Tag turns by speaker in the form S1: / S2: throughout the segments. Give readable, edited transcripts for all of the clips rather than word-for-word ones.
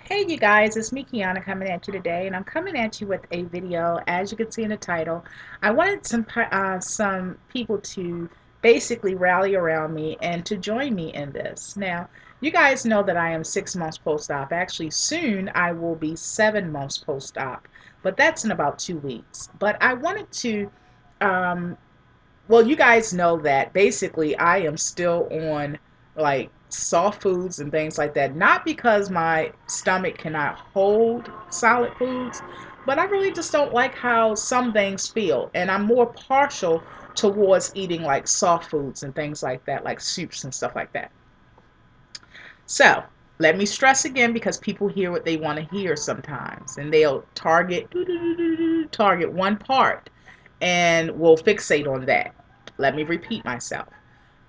S1: Hey you guys, it's me Kianna coming at you today, and I'm coming at you with a video. As you can see in the title, I wanted some people to basically rally around me and to join me in this. Now, you guys know that I am 6 months post-op. Actually, soon I will be 7 months post-op, but that's in about 2 weeks. But I wanted to, um, well, you guys know that basically I am still on like soft foods and things like that. Not because my stomach cannot hold solid foods, but I really just don't like how some things feel. And I'm more partial towards eating like soft foods and things like that, like soups and stuff like that. So let me stress again because people hear what they want to hear sometimes and they'll target one part and will fixate on that. Let me repeat myself.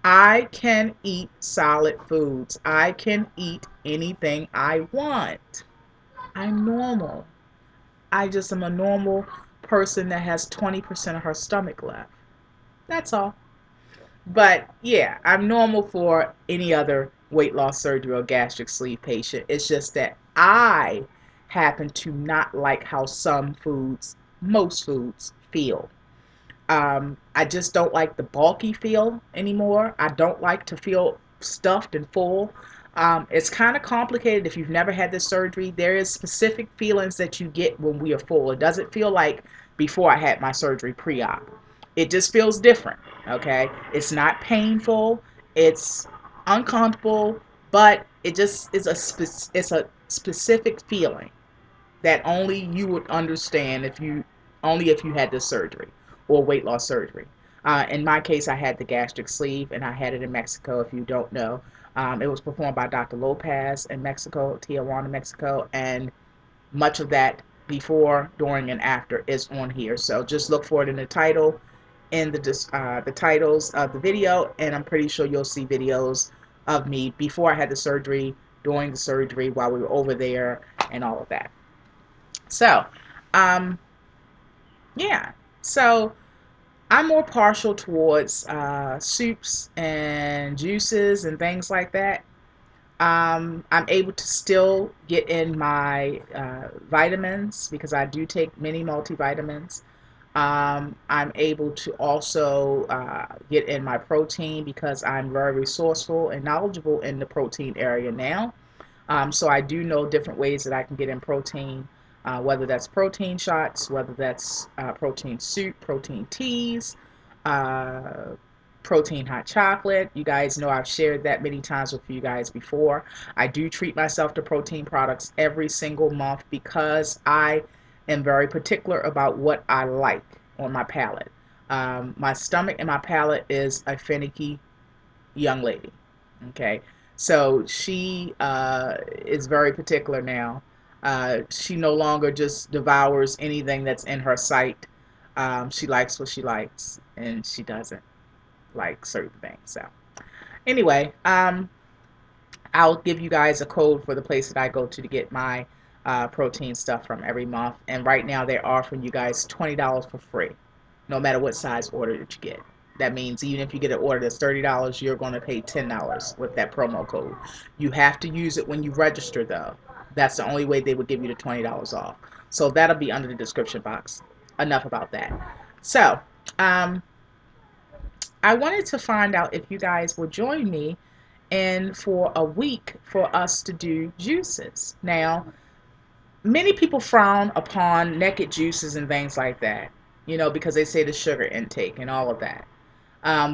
S1: I can eat solid foods. I can eat anything I want. I'm normal. I just am a normal person that has 20% of her stomach left. That's all. But yeah, I'm normal for any other weight loss surgery or gastric sleeve patient. It's just that I happen to not like how some foods, most foods, feel. I just don't like the bulky feel anymore. I don't like to feel stuffed and full. It's kind of complicated if you've never had this surgery. There is specific feelings that you get when we are full. It doesn't feel like before I had my surgery pre-op. It just feels different. Okay, it's not painful. It's uncomfortable, but it just is it's a specific feeling that only you would understand if you had this surgery or weight loss surgery. In my case, I had the gastric sleeve, and I had it in Mexico. If you don't know, it was performed by Dr. Lopez in Mexico, Tijuana, Mexico, and much of that before, during, and after is on here. So just look for it in the title, in the titles of the video, and I'm pretty sure you'll see videos of me before I had the surgery, during the surgery, while we were over there, and all of that. So, um, yeah. So I'm more partial towards soups and juices and things like that. I'm able to still get in my vitamins because I do take many multivitamins. I'm able to also get in my protein because I'm very resourceful and knowledgeable in the protein area now. So I do know different ways that I can get in protein, whether that's protein shots, whether that's protein soup, protein teas, uh, protein hot chocolate. You guys know I've shared that many times with you guys before. I do treat myself to protein products every single month because I am very particular about what I like on my palate. My stomach and my palate is a finicky young lady. Okay, so she is very particular now. She no longer just devours anything that's in her sight. She likes what she likes, and she doesn't like certain things. So anyway, I'll give you guys a code for the place that I go to get my protein stuff from every month. And right now they're offering you guys $20 for free, no matter what size order that you get. That means even if you get an order that's $30, you're going to pay $10 with that promo code. You have to use it when you register, though. That's the only way they would give you the $20 off. So that'll be under the description box. Enough about that. So, um, I wanted to find out if you guys will join me and for a week for us to do juices. Now, many people frown upon naked juices and things like that, because they say the sugar intake and all of that.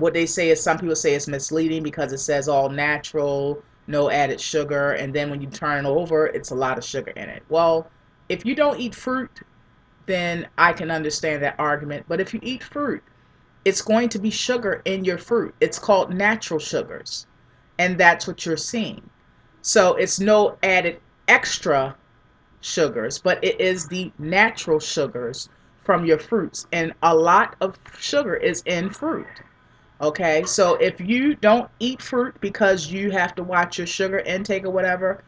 S1: What they say is some people say it's misleading because it says all natural, no added sugar, and then when you turn it over, it's a lot of sugar in it. Well, if you don't eat fruit, then I can understand that argument. But if you eat fruit, it's going to be sugar in your fruit. It's called natural sugars, and that's what you're seeing. So it's no added extra sugars, but it is the natural sugars from your fruits. And a lot of sugar is in fruit. Okay, so if you don't eat fruit because you have to watch your sugar intake or whatever,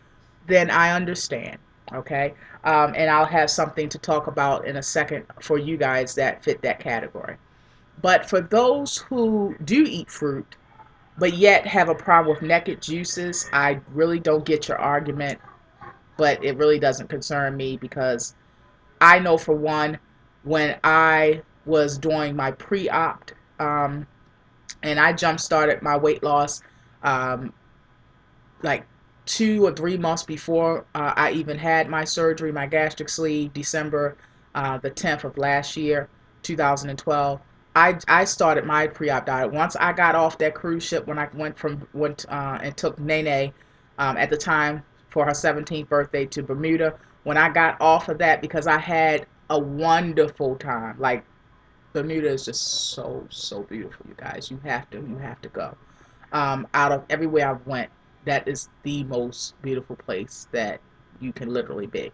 S1: then I understand. Okay, and I'll have something to talk about in a second for you guys that fit that category. But for those who do eat fruit, but yet have a problem with naked juices, I really don't get your argument. but it really doesn't concern me because I know for one, when I was doing my pre-op, and I jump started my weight loss um, like 2 or 3 months before I even had my surgery, my gastric sleeve, December the 10th of last year, 2012. I started my pre-op diet. Once I got off that cruise ship, when I went and took Nene at the time for her 17th birthday to Bermuda. When I got off of that, because I had a wonderful time. Like, Bermuda is just so beautiful, you guys. You have to go. Out of everywhere I've went, that is the most beautiful place that you can literally be.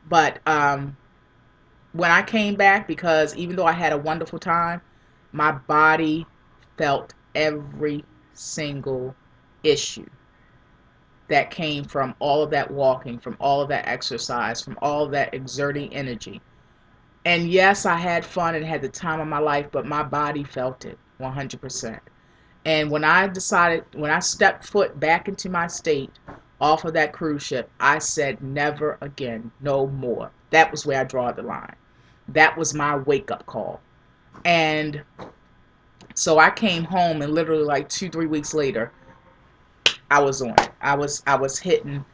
S1: But when I came back, because even though I had a wonderful time, my body felt every single issue that came from all of that walking, from all of that exercise, from all of that exerting energy. And yes, I had fun and had the time of my life, but my body felt it 100%. And when I stepped foot back into my state off of that cruise ship, I said, never again, no more. That was where I draw the line. That was my wake up call. And so I came home, and literally like 2, 3 weeks later, I was on it. I was hitting.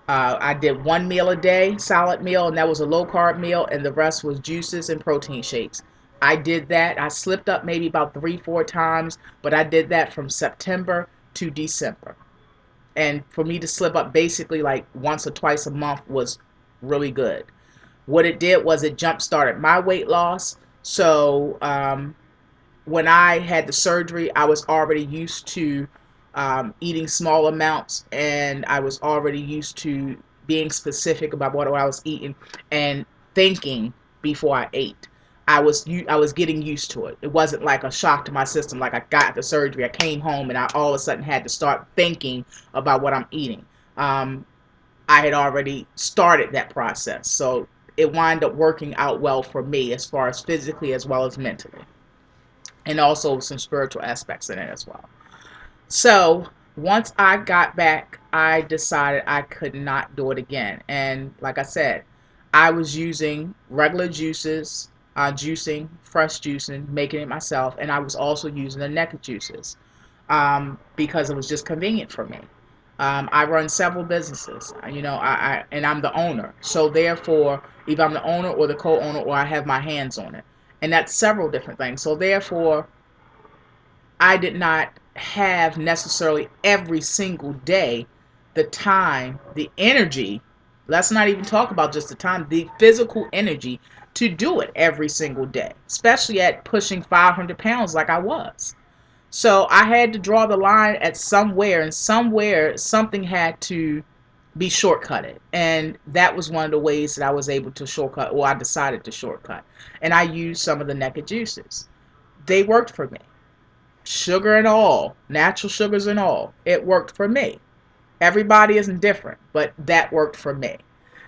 S1: I did one meal a day, solid meal, and that was a low carb meal, and the rest was juices and protein shakes. I did that. I slipped up maybe about 3, 4 times, but I did that from September to December. And for me to slip up basically like once or twice a month was really good. What it did was it jump started my weight loss. So when I had the surgery, I was already used to eating small amounts, and I was already used to being specific about what I was eating and thinking before I ate. I was getting used to it. It wasn't like a shock to my system. Like, I got the surgery, I came home, and I all of a sudden had to start thinking about what I'm eating. Um, I had already started that process, so it wound up working out well for me as far as physically as well as mentally, and also some spiritual aspects in it as well. So once I got back, I decided I could not do it again. And like I said, I was using regular juices, juicing, fresh juicing, making it myself, and I was also using the naked juices because it was just convenient for me. I run several businesses, and I'm the owner. So therefore, either I'm the owner or the co-owner, or I have my hands on it, and that's several different things. So therefore, I did not have necessarily every single day the time, the energy. Let's not even talk about just the time, the physical energy to do it every single day, especially at pushing 500 pounds like I was. So I had to draw the line at somewhere, and somewhere something had to be shortcutted. And that was one of the ways that I was able to shortcut, or I decided to shortcut. And I used some of the naked juices. They worked for me, sugar and all, natural sugars and all. It worked for me. Everybody isn't different, but that worked for me.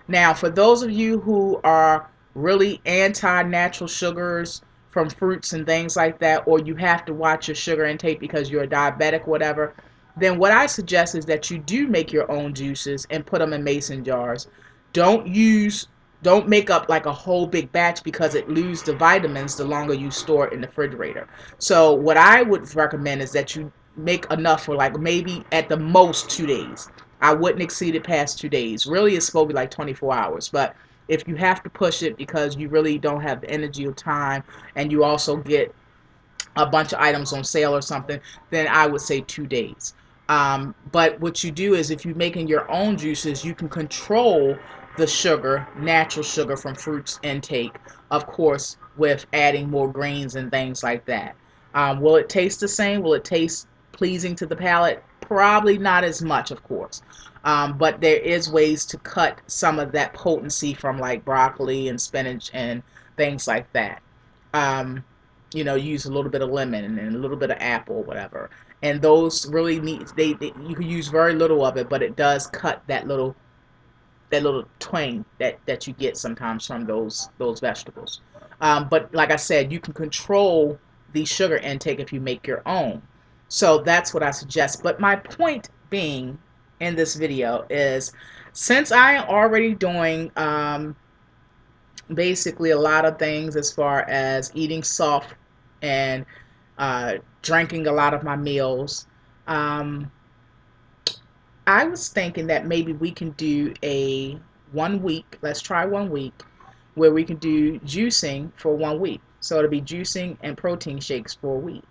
S1: Now, for those of you who are really anti-natural sugars from fruits and things like that, or you have to watch your sugar intake because you're a diabetic, whatever, then what I suggest is that you do make your own juices and put them in mason jars. Don't use don't make up like a whole big batch, because it loses the vitamins the longer you store it in the refrigerator. So what I would recommend is that you make enough for like maybe at the most 2 days. I wouldn't exceed it past 2 days. Really, it's supposed to be like 24 hours. But if you have to push it because you really don't have the energy or time, and you also get a bunch of items on sale or something, then I would say 2 days. But what you do is, if you're making your own juices, you can control the sugar, natural sugar from fruits intake, of course, with adding more grains and things like that. Will it taste the same? Will it taste pleasing to the palate? Probably not as much, of course. But there is ways to cut some of that potency from like broccoli and spinach and things like that. Um, use a little bit of lemon and a little bit of apple or whatever. And those really need you can use very little of it, but it does cut that little twang that you get sometimes from those vegetables. But like I said, you can control the sugar intake if you make your own. So that's what I suggest. But my point being in this video is Since I am already doing basically a lot of things as far as eating soft and drinking a lot of my meals, um, I was thinking that maybe we can do a 1 week, let's try 1 week, where we can do juicing for 1 week. So it'll be juicing and protein shakes for a week.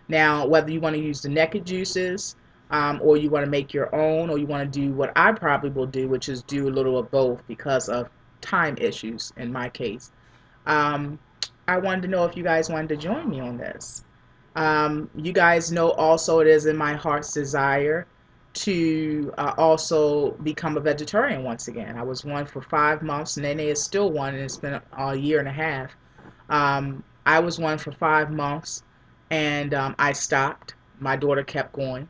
S1: Now, whether you want to use the naked juices, or you want to make your own, or you want to do what I probably will do, which is do a little of both because of time issues in my case. Um, I wanted to know if you guys wanted to join me on this. You guys know also it is in my heart's desire to also become a vegetarian once again. I was one for 5 months, and Nene is still one, and it's been a year and a half. I was one for 5 months, and I stopped. My daughter kept going,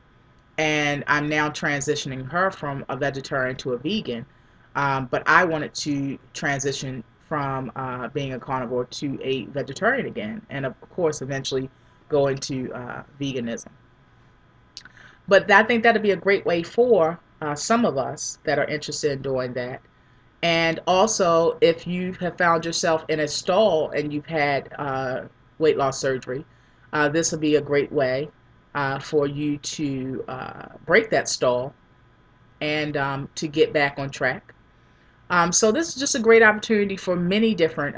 S1: and I'm now transitioning her from a vegetarian to a vegan. But I wanted to transition from being a carnivore to a vegetarian again, and of course, eventually go into veganism. But I think that'd be a great way for some of us that are interested in doing that. And also, if you have found yourself in a stall and you've had weight loss surgery, this will be a great way for you to break that stall and to get back on track. So this is just a great opportunity for many different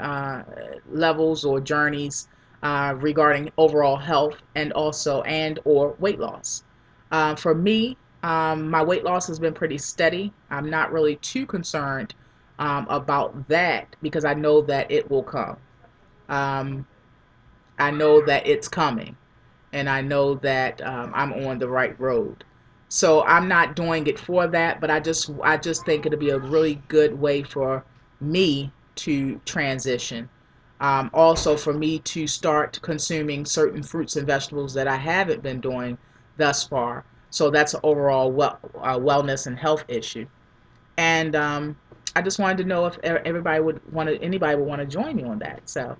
S1: levels or journeys regarding overall health and also and or weight loss. For me, my weight loss has been pretty steady. I'm not really too concerned about that because I know that it will come. Um, I know that it's coming, and I know that I'm on the right road. So I'm not doing it for that, but I just think it'll be a really good way for me to transition. Also for me to start consuming certain fruits and vegetables that I haven't been doing thus far. So that's an overall wellness and health issue. And I just wanted to know if everybody would want to, anybody would want to join me on that. So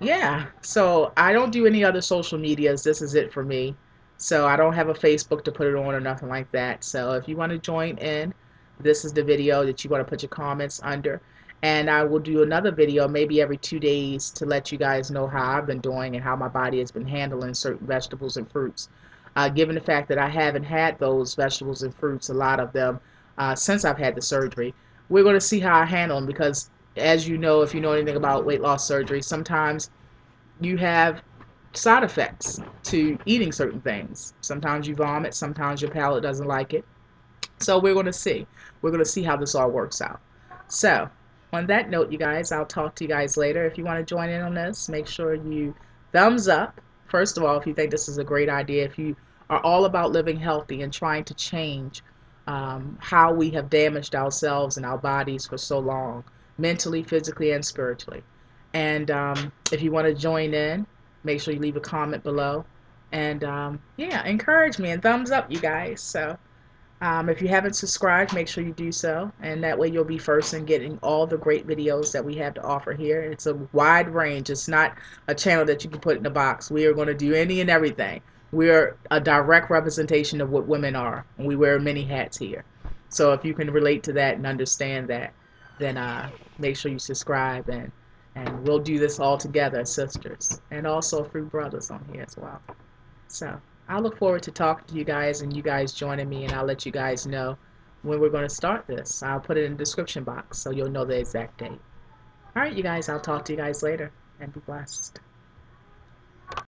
S1: yeah, so I don't do any other social medias. This is it for me. So I don't have a Facebook to put it on or nothing like that. So if you want to join in, this is the video that you want to put your comments under. And I will do another video maybe every 2 days to let you guys know how I've been doing and how my body has been handling certain vegetables and fruits. Given the fact that I haven't had those vegetables and fruits, a lot of them, since I've had the surgery, we're going to see how I handle them because as you know, if you know anything about weight loss surgery, sometimes you have side effects to eating certain things. Sometimes you vomit, sometimes your palate doesn't like it. So we're going to see. We're going to see how this all works out. So, on that note, you guys, I'll talk to you guys later. If you want to join in on this, make sure you thumbs up. First of all, if you think this is a great idea, if you are all about living healthy and trying to change how we have damaged ourselves and our bodies for so long, mentally, physically, and spiritually. And if you want to join in, make sure you leave a comment below. And yeah, encourage me and thumbs up, you guys. So if you haven't subscribed, make sure you do so. And that way you'll be first in getting all the great videos that we have to offer here. It's a wide range. It's not a channel that you can put in a box. We are going to do any and everything. We're a direct representation of what women are. And we wear many hats here. So if you can relate to that and understand that, then make sure you subscribe and we'll do this all together, sisters, and also through brothers on here as well. So I look forward to talking to you guys and you guys joining me, and I'll let you guys know when we're going to start this. I'll put it in the description box so you'll know the exact date. All right, you guys, I'll talk to you guys later and be blessed.